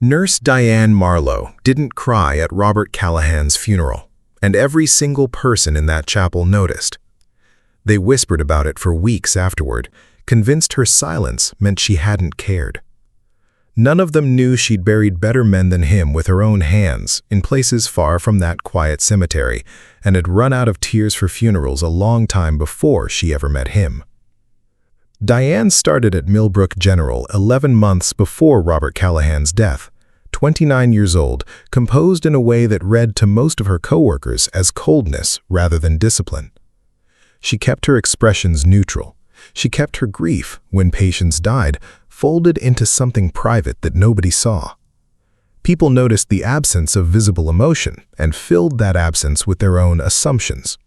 Nurse Diane Marlowe didn't cry at Robert Callahan's funeral, and every single person in that chapel noticed. They whispered about it for weeks afterward, convinced her silence meant she hadn't cared. None of them knew she'd buried better men than him with her own hands in places far from that quiet cemetery, and had run out of tears for funerals a long time before she ever met him. Diane started at Millbrook General 11 months before Robert Callahan's death, 29 years old, composed in a way that read to most of her coworkers as coldness rather than discipline. She kept her expressions neutral. She kept her grief, when patients died, folded into something private that nobody saw. People noticed the absence of visible emotion and filled that absence with their own assumptions.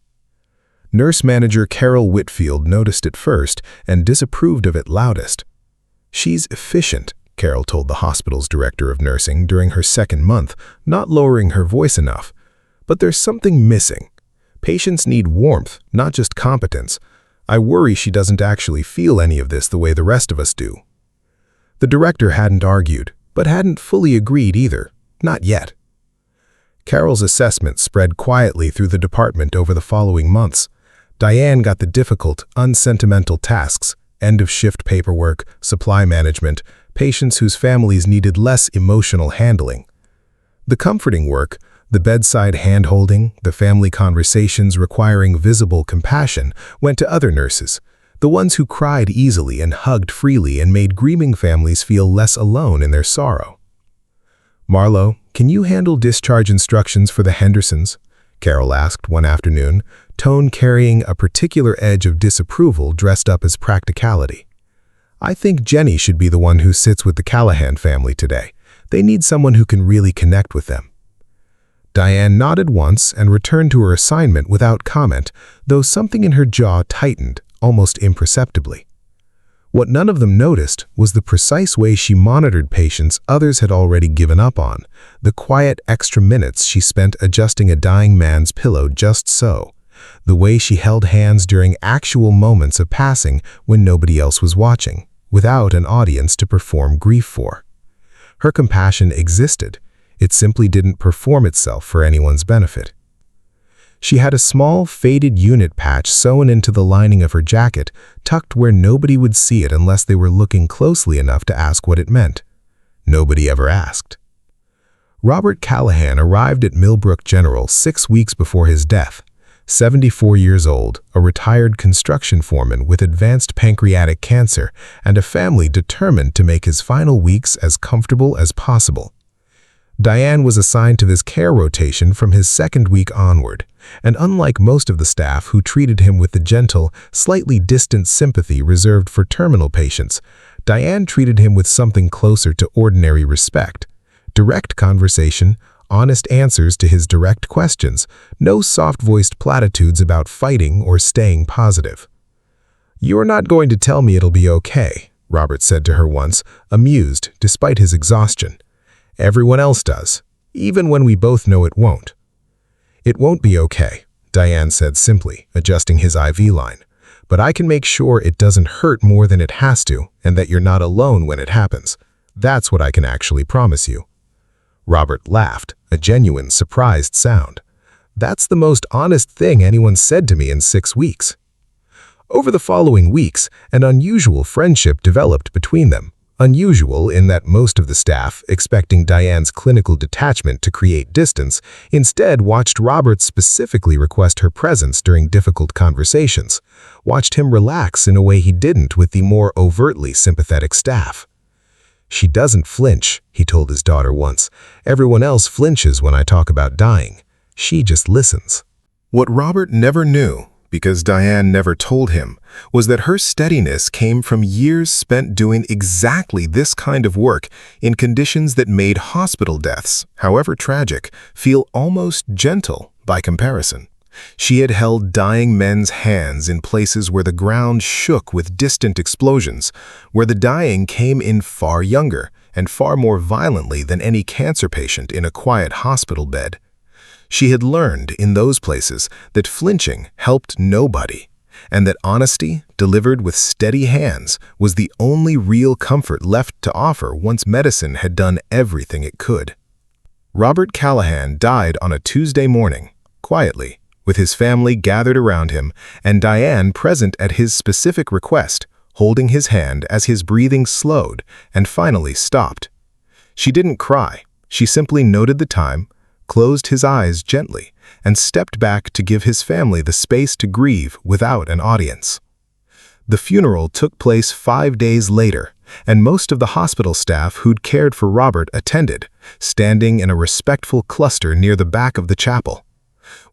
Nurse manager Carol Whitfield noticed it first and disapproved of it loudest. "She's efficient," Carol told the hospital's director of nursing during her second month, not lowering her voice enough. "But there's something missing. Patients need warmth, not just competence. I worry she doesn't actually feel any of this the way the rest of us do." The director hadn't argued, but hadn't fully agreed either. Not yet. Carol's assessment spread quietly through the department over the following months. Diane got the difficult, unsentimental tasks: end-of-shift paperwork, supply management, patients whose families needed less emotional handling. The comforting work, the bedside hand-holding, the family conversations requiring visible compassion, went to other nurses, the ones who cried easily and hugged freely and made grieving families feel less alone in their sorrow. "Marlowe, can you handle discharge instructions for the Hendersons?" Carol asked one afternoon, tone carrying a particular edge of disapproval dressed up as practicality. "I think Jenny should be the one who sits with the Callahan family today. They need someone who can really connect with them." Diane nodded once and returned to her assignment without comment, though something in her jaw tightened, almost imperceptibly. What none of them noticed was the precise way she monitored patients others had already given up on, the quiet extra minutes she spent adjusting a dying man's pillow just so, the way she held hands during actual moments of passing when nobody else was watching, without an audience to perform grief for. Her compassion existed. It simply didn't perform itself for anyone's benefit. She had a small, faded unit patch sewn into the lining of her jacket, tucked where nobody would see it unless they were looking closely enough to ask what it meant. Nobody ever asked. Robert Callahan arrived at Millbrook General 6 weeks before his death. 74 years old, a retired construction foreman with advanced pancreatic cancer, and a family determined to make his final weeks as comfortable as possible. Diane was assigned to this care rotation from his second week onward, and unlike most of the staff who treated him with the gentle, slightly distant sympathy reserved for terminal patients, Diane treated him with something closer to ordinary respect. Direct conversation, honest answers to his direct questions, no soft-voiced platitudes about fighting or staying positive. "You're not going to tell me it'll be okay," Robert said to her once, amused despite his exhaustion. "Everyone else does, even when we both know it won't." "It won't be okay," Diane said simply, adjusting his IV line. "But I can make sure it doesn't hurt more than it has to, and that you're not alone when it happens. That's what I can actually promise you." Robert laughed, a genuine, surprised sound. "That's the most honest thing anyone said to me in 6 weeks." Over the following weeks, an unusual friendship developed between them. Unusual in that most of the staff, expecting Diane's clinical detachment to create distance, instead watched Robert specifically request her presence during difficult conversations, watched him relax in a way he didn't with the more overtly sympathetic staff. "She doesn't flinch," he told his daughter once. "Everyone else flinches when I talk about dying. She just listens." What Robert never knew, because Diane never told him, was that her steadiness came from years spent doing exactly this kind of work in conditions that made hospital deaths, however tragic, feel almost gentle by comparison. She had held dying men's hands in places where the ground shook with distant explosions, where the dying came in far younger and far more violently than any cancer patient in a quiet hospital bed. She had learned in those places that flinching helped nobody, and that honesty, delivered with steady hands, was the only real comfort left to offer once medicine had done everything it could. Robert Callahan died on a Tuesday morning, quietly, with his family gathered around him and Diane present at his specific request, holding his hand as his breathing slowed and finally stopped. She didn't cry. She simply noted the time, closed his eyes gently, and stepped back to give his family the space to grieve without an audience. The funeral took place 5 days later, and most of the hospital staff who'd cared for Robert attended, standing in a respectful cluster near the back of the chapel.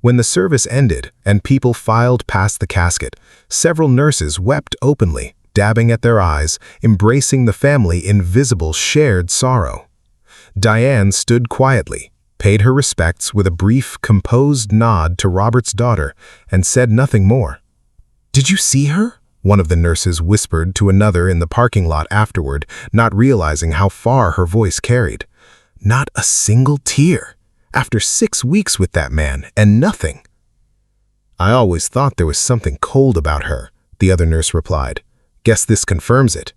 When the service ended and people filed past the casket, several nurses wept openly, dabbing at their eyes, embracing the family in visible shared sorrow. Diane stood quietly, paid her respects with a brief, composed nod to Robert's daughter, and said nothing more. "Did you see her?" one of the nurses whispered to another in the parking lot afterward, not realizing how far her voice carried. "Not a single tear. After 6 weeks with that man, and nothing." "I always thought there was something cold about her," the other nurse replied. "Guess this confirms it."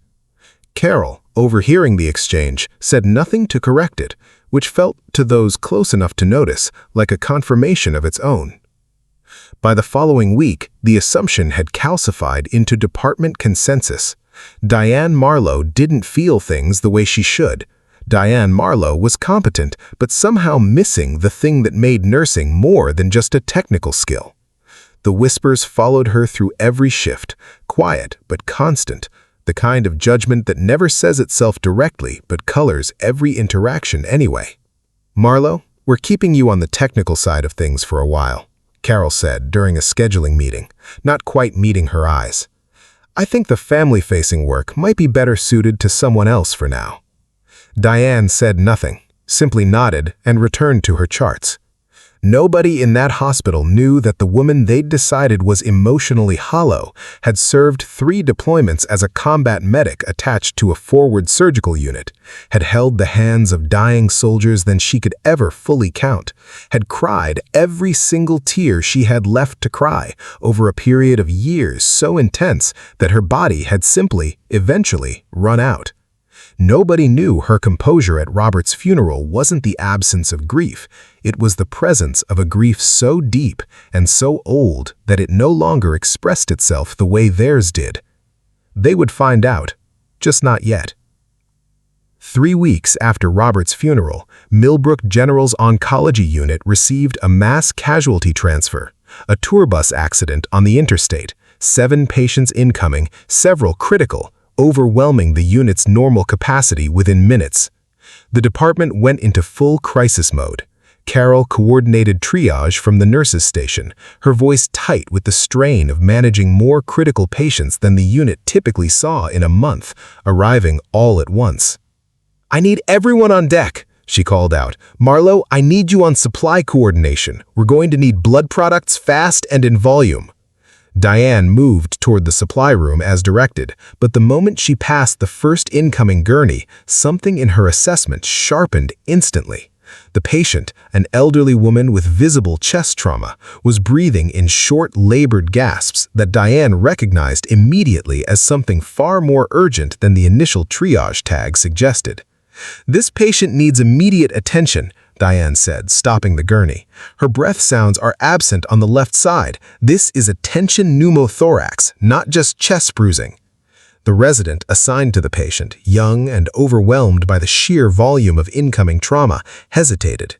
Carol, overhearing the exchange, said nothing to correct it, which felt, to those close enough to notice, like a confirmation of its own. By the following week, the assumption had calcified into department consensus. Diane Marlowe didn't feel things the way she should. Diane Marlowe was competent, but somehow missing the thing that made nursing more than just a technical skill. The whispers followed her through every shift, quiet but constant, the kind of judgment that never says itself directly but colors every interaction anyway. "Marlowe, we're keeping you on the technical side of things for a while," Carol said during a scheduling meeting, not quite meeting her eyes. "I think the family-facing work might be better suited to someone else for now." Diane said nothing, simply nodded and returned to her charts. Nobody in that hospital knew that the woman they'd decided was emotionally hollow had served 3 deployments as a combat medic attached to a forward surgical unit, had held the hands of dying soldiers than she could ever fully count, had cried every single tear she had left to cry over a period of years so intense that her body had simply, eventually, run out. Nobody knew her composure at Robert's funeral wasn't the absence of grief. It was the presence of a grief so deep and so old that it no longer expressed itself the way theirs did. They would find out, just not yet. 3 weeks after Robert's funeral, Millbrook General's oncology unit received a mass casualty transfer, a tour bus accident on the interstate, 7 patients incoming, several critical, overwhelming the unit's normal capacity within minutes. The department went into full crisis mode. Carol coordinated triage from the nurses' station, her voice tight with the strain of managing more critical patients than the unit typically saw in a month, arriving all at once. "I need everyone on deck," she called out. "Marlowe, I need you on supply coordination. We're going to need blood products fast and in volume." Diane moved toward the supply room as directed, but the moment she passed the first incoming gurney, something in her assessment sharpened instantly. The patient, an elderly woman with visible chest trauma, was breathing in short, labored gasps that Diane recognized immediately as something far more urgent than the initial triage tag suggested. "This patient needs immediate attention," Diane said, stopping the gurney. "Her breath sounds are absent on the left side. This is a tension pneumothorax, not just chest bruising." The resident assigned to the patient, young and overwhelmed by the sheer volume of incoming trauma, hesitated.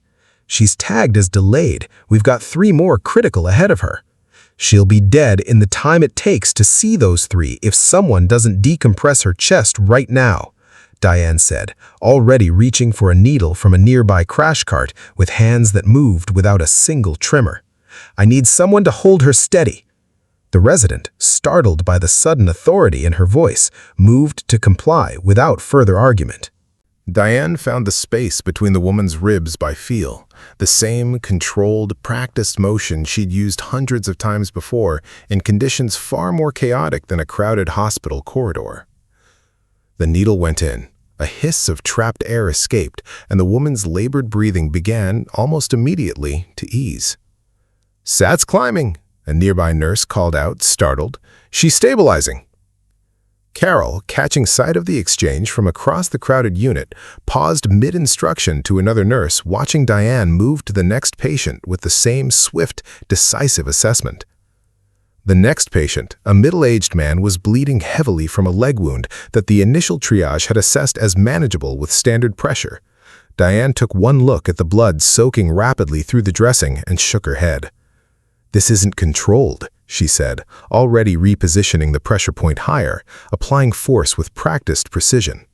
"She's tagged as delayed. We've got 3 more critical ahead of her. She'll be dead in the time it takes to see those 3 if someone doesn't decompress her chest right now," Diane said, already reaching for a needle from a nearby crash cart with hands that moved without a single tremor. "I need someone to hold her steady." The resident, startled by the sudden authority in her voice, moved to comply without further argument. Diane found the space between the woman's ribs by feel, the same controlled, practiced motion she'd used hundreds of times before in conditions far more chaotic than a crowded hospital corridor. The needle went in. A hiss of trapped air escaped, and the woman's labored breathing began, almost immediately, to ease. "Sat's climbing," A nearby nurse called out, startled. "She's stabilizing." Carol, catching sight of the exchange from across the crowded unit, paused mid-instruction to another nurse, watching Diane move to the next patient with the same swift, decisive assessment. The next patient, a middle-aged man, was bleeding heavily from a leg wound that the initial triage had assessed as manageable with standard pressure. Diane took one look at the blood soaking rapidly through the dressing and shook her head. "This isn't controlled," she said, already repositioning the pressure point higher, applying force with practiced precision.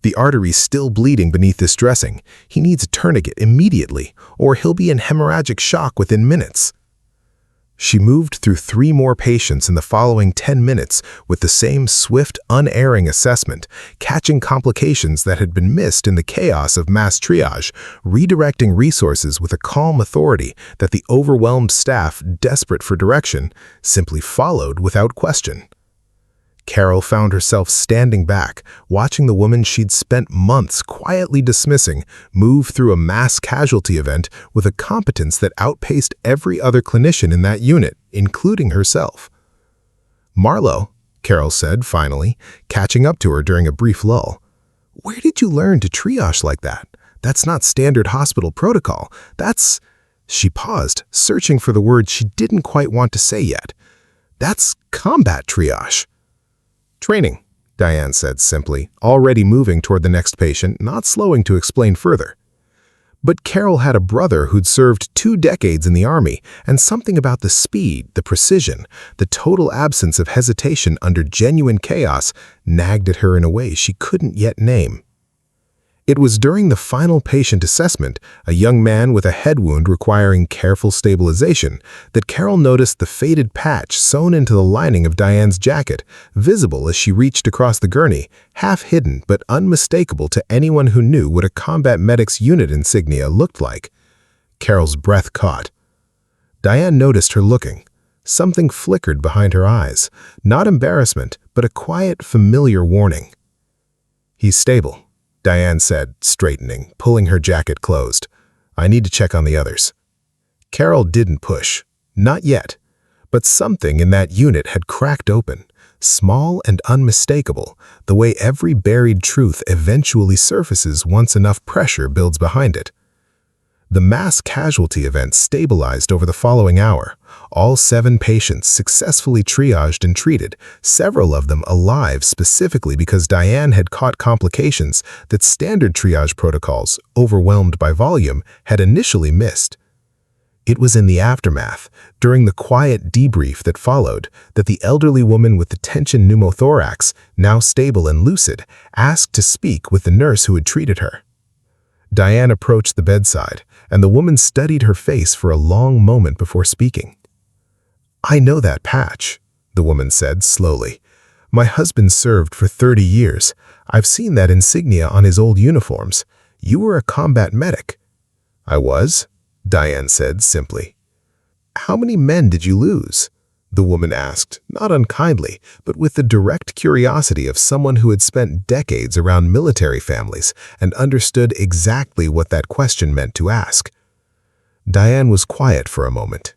"The artery's still bleeding beneath this dressing. He needs a tourniquet immediately, or he'll be in hemorrhagic shock within minutes." She moved through 3 more patients in the following 10 minutes with the same swift, unerring assessment, catching complications that had been missed in the chaos of mass triage, redirecting resources with a calm authority that the overwhelmed staff, desperate for direction, simply followed without question. Carol found herself standing back, watching the woman she'd spent months quietly dismissing move through a mass casualty event with a competence that outpaced every other clinician in that unit, including herself. "Marlo," Carol said finally, catching up to her during a brief lull, "where did you learn to triage like that? That's not standard hospital protocol. That's—" She paused, searching for the word she didn't quite want to say yet. "That's combat triage." "Training," Diane said simply, already moving toward the next patient, not slowing to explain further. But Carol had a brother who'd served 2 decades in the Army, and something about the speed, the precision, the total absence of hesitation under genuine chaos nagged at her in a way she couldn't yet name. It was during the final patient assessment, a young man with a head wound requiring careful stabilization, that Carol noticed the faded patch sewn into the lining of Diane's jacket, visible as she reached across the gurney, half hidden but unmistakable to anyone who knew what a combat medic's unit insignia looked like. Carol's breath caught. Diane noticed her looking. Something flickered behind her eyes, not embarrassment, but a quiet, familiar warning. "He's stable," Diane said, straightening, pulling her jacket closed. "I need to check on the others." Carol didn't push. Not yet. But something in that unit had cracked open, small and unmistakable, the way every buried truth eventually surfaces once enough pressure builds behind it. The mass casualty event stabilized over the following hour. All 7 patients successfully triaged and treated, several of them alive specifically because Diane had caught complications that standard triage protocols, overwhelmed by volume, had initially missed. It was in the aftermath, during the quiet debrief that followed, that the elderly woman with the tension pneumothorax, now stable and lucid, asked to speak with the nurse who had treated her. Diane approached the bedside, and the woman studied her face for a long moment before speaking. "I know that patch," the woman said slowly. "My husband served for 30 years. I've seen that insignia on his old uniforms. You were a combat medic." "I was," Diane said simply. "How many men did you lose?" the woman asked, not unkindly, but with the direct curiosity of someone who had spent decades around military families and understood exactly what that question meant to ask. Diane was quiet for a moment.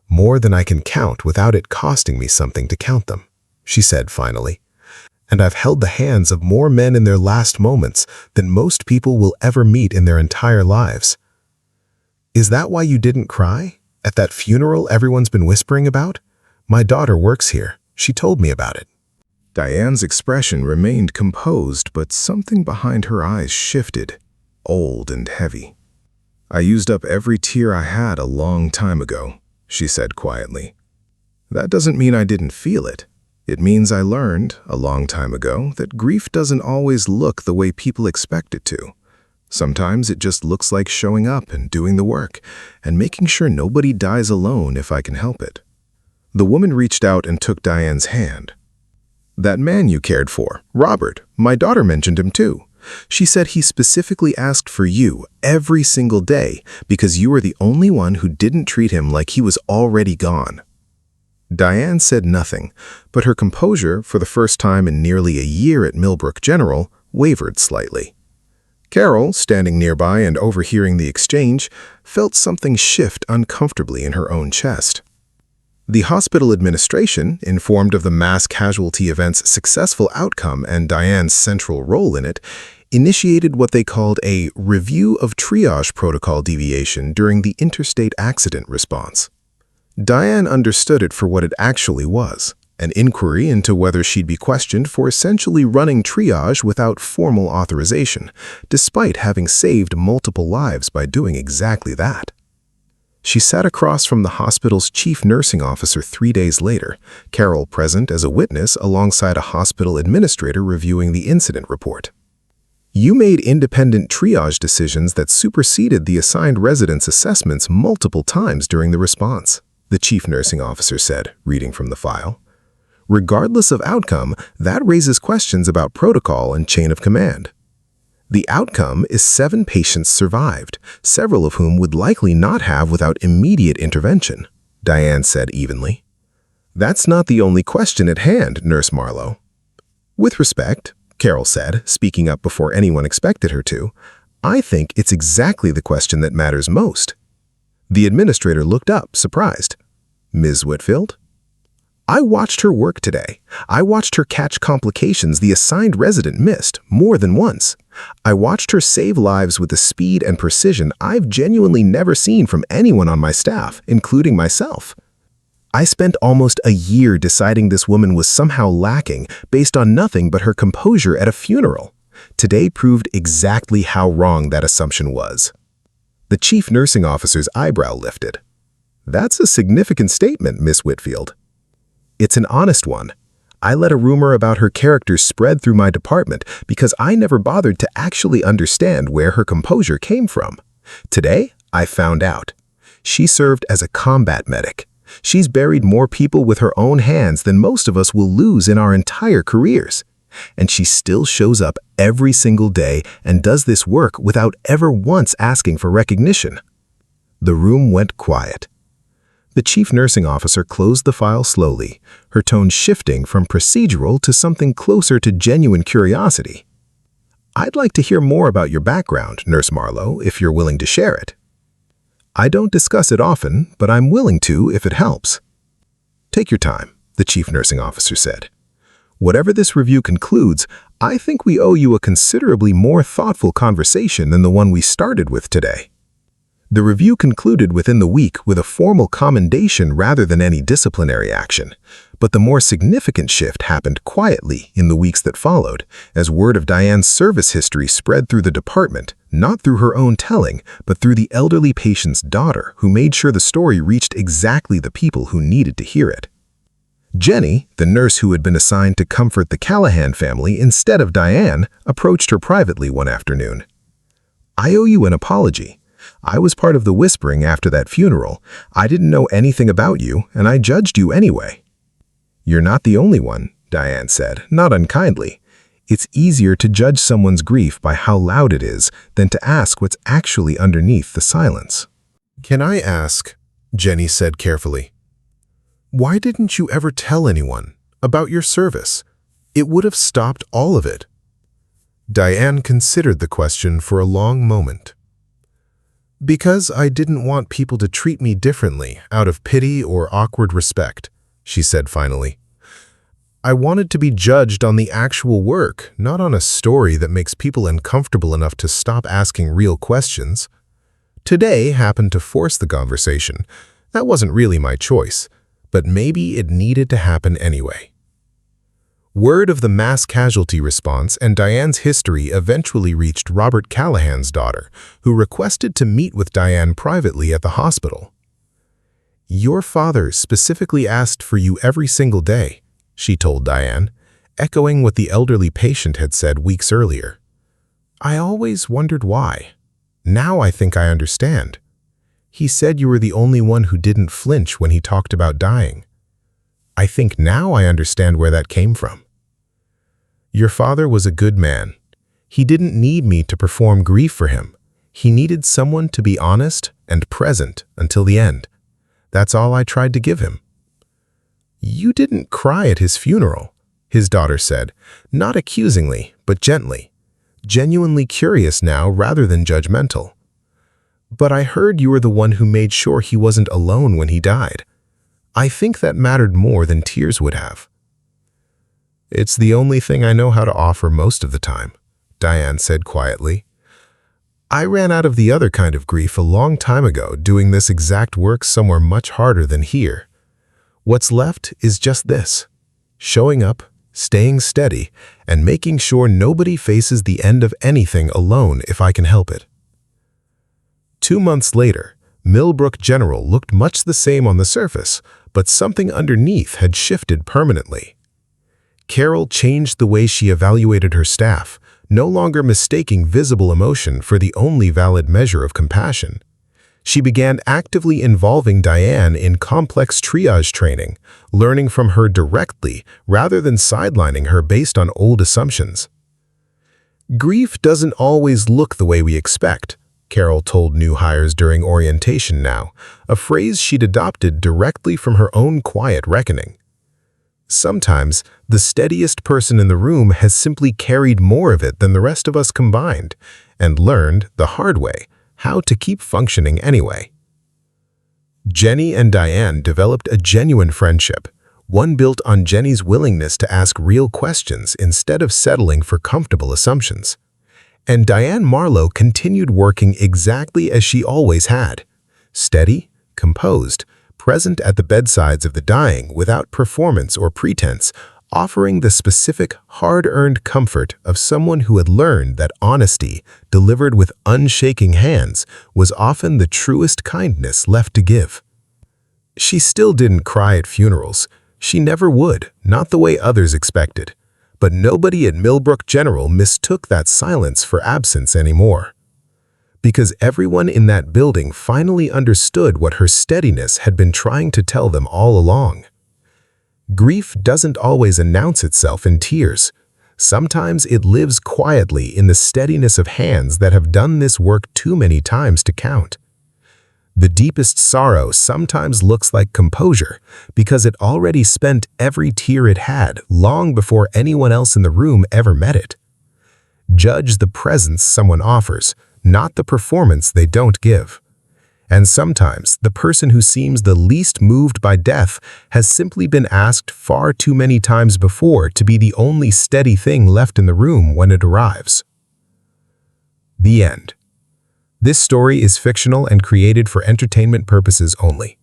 "More than I can count without it costing me something to count them," she said finally. "And I've held the hands of more men in their last moments than most people will ever meet in their entire lives." "Is that why you didn't cry? At that funeral everyone's been whispering about? My daughter works here. She told me about it." Diane's expression remained composed, but something behind her eyes shifted, old and heavy. "I used up every tear I had a long time ago," she said quietly. "That doesn't mean I didn't feel it. It means I learned, a long time ago, that grief doesn't always look the way people expect it to. Sometimes it just looks like showing up and doing the work, and making sure nobody dies alone if I can help it." The woman reached out and took Diane's hand. "That man you cared for, Robert, my daughter mentioned him too. She said he specifically asked for you every single day because you were the only one who didn't treat him like he was already gone." Diane said nothing, but her composure, for the first time in nearly a year at Millbrook General, wavered slightly. Carol, standing nearby and overhearing the exchange, felt something shift uncomfortably in her own chest. The hospital administration, informed of the mass casualty event's successful outcome and Diane's central role in it, initiated what they called a review of triage protocol deviation during the interstate accident response. Diane understood it for what it actually was, an inquiry into whether she'd be questioned for essentially running triage without formal authorization, despite having saved multiple lives by doing exactly that. She sat across from the hospital's chief nursing officer 3 days later, Carol present as a witness alongside a hospital administrator reviewing the incident report. "You made independent triage decisions that superseded the assigned residents' assessments multiple times during the response," the chief nursing officer said, reading from the file. "Regardless of outcome, that raises questions about protocol and chain of command. The outcome is 7 patients survived, several of whom would likely not have without immediate intervention," Diane said evenly. "That's not the only question at hand, Nurse Marlowe." "With respect," Carol said, speaking up before anyone expected her to, "I think it's exactly the question that matters most." The administrator looked up, surprised. "Ms. Whitfield?" "I watched her work today. I watched her catch complications the assigned resident missed more than once. I watched her save lives with a speed and precision I've genuinely never seen from anyone on my staff, including myself. I spent almost a year deciding this woman was somehow lacking based on nothing but her composure at a funeral. Today proved exactly how wrong that assumption was." The chief nursing officer's eyebrow lifted. "That's a significant statement, Miss Whitfield." "It's an honest one. I let a rumor about her character spread through my department because I never bothered to actually understand where her composure came from. Today, I found out. She served as a combat medic. She's buried more people with her own hands than most of us will lose in our entire careers. And she still shows up every single day and does this work without ever once asking for recognition." The room went quiet. The chief nursing officer closed the file slowly, her tone shifting from procedural to something closer to genuine curiosity. "I'd like to hear more about your background, Nurse Marlowe, if you're willing to share it." "I don't discuss it often, but I'm willing to if it helps." "Take your time," the chief nursing officer said. "Whatever this review concludes, I think we owe you a considerably more thoughtful conversation than the one we started with today." The review concluded within the week with a formal commendation rather than any disciplinary action, but the more significant shift happened quietly in the weeks that followed, as word of Diane's service history spread through the department, not through her own telling, but through the elderly patient's daughter, who made sure the story reached exactly the people who needed to hear it. Jenny, the nurse who had been assigned to comfort the Callahan family instead of Diane, approached her privately one afternoon. "I owe you an apology. I was part of the whispering after that funeral. I didn't know anything about you, and I judged you anyway." "You're not the only one," Diane said, not unkindly. "It's easier to judge someone's grief by how loud it is than to ask what's actually underneath the silence." "Can I ask," Jenny said carefully, "why didn't you ever tell anyone about your service? It would have stopped all of it." Diane considered the question for a long moment. "Because I didn't want people to treat me differently out of pity or awkward respect," she said finally. "I wanted to be judged on the actual work, not on a story that makes people uncomfortable enough to stop asking real questions. Today happened to force the conversation. That wasn't really my choice, but maybe it needed to happen anyway." Word of the mass casualty response and Diane's history eventually reached Robert Callahan's daughter, who requested to meet with Diane privately at the hospital. "Your father specifically asked for you every single day," she told Diane, echoing what the elderly patient had said weeks earlier. "I always wondered why. Now I think I understand. He said you were the only one who didn't flinch when he talked about dying. I think now I understand where that came from. Your father was a good man. He didn't need me to perform grief for him. He needed someone to be honest and present until the end. That's all I tried to give him." "You didn't cry at his funeral," his daughter said, not accusingly, but gently, genuinely curious now rather than judgmental. "But I heard you were the one who made sure he wasn't alone when he died. I think that mattered more than tears would have. It's the only thing I know how to offer most of the time, Diane said quietly. I ran out of the other kind of grief a long time ago doing this exact work somewhere much harder than here. What's left is just this: showing up, staying steady, and making sure nobody faces the end of anything alone if I can help it. 2 months later, Millbrook General looked much the same on the surface, but something underneath had shifted permanently. Carol changed the way she evaluated her staff, no longer mistaking visible emotion for the only valid measure of compassion. She began actively involving Diane in complex triage training, learning from her directly rather than sidelining her based on old assumptions. Grief doesn't always look the way we expect, Carol told new hires during orientation now, a phrase she'd adopted directly from her own quiet reckoning. Sometimes, the steadiest person in the room has simply carried more of it than the rest of us combined, and learned, the hard way, how to keep functioning anyway. Jenny and Diane developed a genuine friendship, one built on Jenny's willingness to ask real questions instead of settling for comfortable assumptions. And Diane Marlowe continued working exactly as she always had: steady, composed, present at the bedsides of the dying without performance or pretense, offering the specific, hard-earned comfort of someone who had learned that honesty, delivered with unshaking hands, was often the truest kindness left to give. She still didn't cry at funerals. She never would, not the way others expected. But nobody at Millbrook General mistook that silence for absence anymore. Because everyone in that building finally understood what her steadiness had been trying to tell them all along. Grief doesn't always announce itself in tears. Sometimes it lives quietly in the steadiness of hands that have done this work too many times to count. The deepest sorrow sometimes looks like composure because it already spent every tear it had long before anyone else in the room ever met it. Judge the presence someone offers, not the performance they don't give. And sometimes the person who seems the least moved by death has simply been asked far too many times before to be the only steady thing left in the room when it arrives. The end. This story is fictional and created for entertainment purposes only.